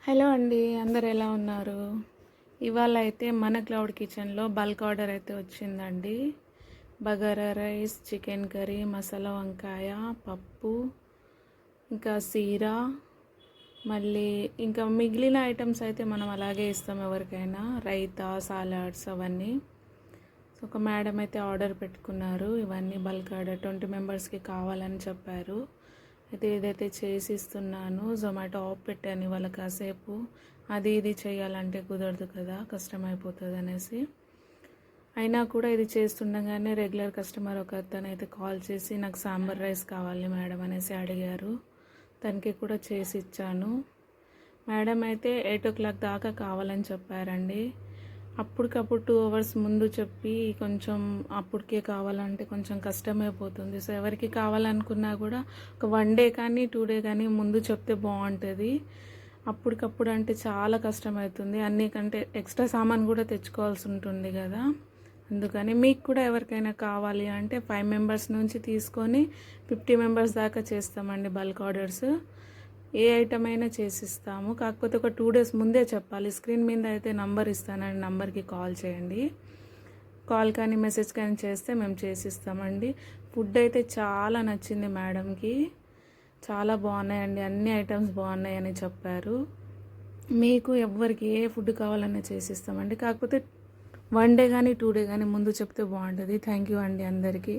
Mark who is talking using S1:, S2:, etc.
S1: Hello అండి, అందరు ఎలా ఉన్నారు? ఇవాళ అయితే మన క్లౌడ్ కిచెన్లో బల్క్ ఆర్డర్ అయితే వచ్చిందండి. Bagara rice, chicken curry, masala వంకాయ, పప్పు, ఇంకా సీరా, మళ్ళీ ఇంకా మిగిలిన ఐటమ్స్ అయితే మనం అలాగే ఇస్తాం ఎవరికైనా, రైతా, సాలాడ్స్ అవన్నీ. సో ఒక మేడం అయితే ఆర్డర్ పెట్టుకున్నారు. ఇవన్నీ బల్క్ ఆర్డర్ 20 మెంబర్స్కి కావాలని చెప్పారు. అయితే ఏదైతే చేసి ఇస్తున్నాను, జొమాటో ఆఫ్ పెట్టాను ఇవాళ కాసేపు. అది ఇది చేయాలంటే కుదరదు కదా, కష్టమైపోతుంది అనేసి. అయినా కూడా ఇది చేస్తుండగానే రెగ్యులర్ కస్టమర్ ఒక అతను అయితే కాల్ చేసి నాకు సాంబార్ రైస్ కావాలి మేడం అనేసి అడిగారు. తనకి కూడా చేసి ఇచ్చాను. మేడం అయితే 8 o'clock దాకా కావాలని చెప్పారండి. అప్పటికప్పుడు 2 hours ముందు చెప్పి కొంచెం అప్పటికే కావాలంటే కొంచెం కష్టమైపోతుంది. సో ఎవరికి కావాలనుకున్నా కూడా ఒక 1 day కానీ 2 day కానీ ముందు చెప్తే బాగుంటుంది. అప్పటికప్పుడు అంటే చాలా కష్టమవుతుంది. అన్నికంటే ఎక్స్ట్రా సామాన్ కూడా తెచ్చుకోవాల్సి ఉంటుంది కదా. అందుకని మీకు కూడా ఎవరికైనా కావాలి అంటే 5 members నుంచి తీసుకొని 50 members దాకా చేస్తామండి బల్క్ ఆర్డర్స్. ఏ ఐటమ్ అయినా చేసిస్తాము. కాకపోతే ఒక 2 days ముందే చెప్పాలి. స్క్రీన్ మీద అయితే నంబర్ ఇస్తానండి, నంబర్కి కాల్ చేయండి. కాల్ కానీ మెసేజ్ కానీ చేస్తే మేము చేసిస్తామండి. ఫుడ్ అయితే చాలా నచ్చింది మేడంకి, చాలా బాగున్నాయండి, అన్ని ఐటమ్స్ బాగున్నాయని చెప్పారు. మీకు ఎవరికి ఏ ఫుడ్ కావాలన్నా చేసిస్తామండి. కాకపోతే 1 day కానీ 2 day కానీ ముందు చెప్తే బాగుంటుంది. థ్యాంక్ యూ అండి అందరికీ.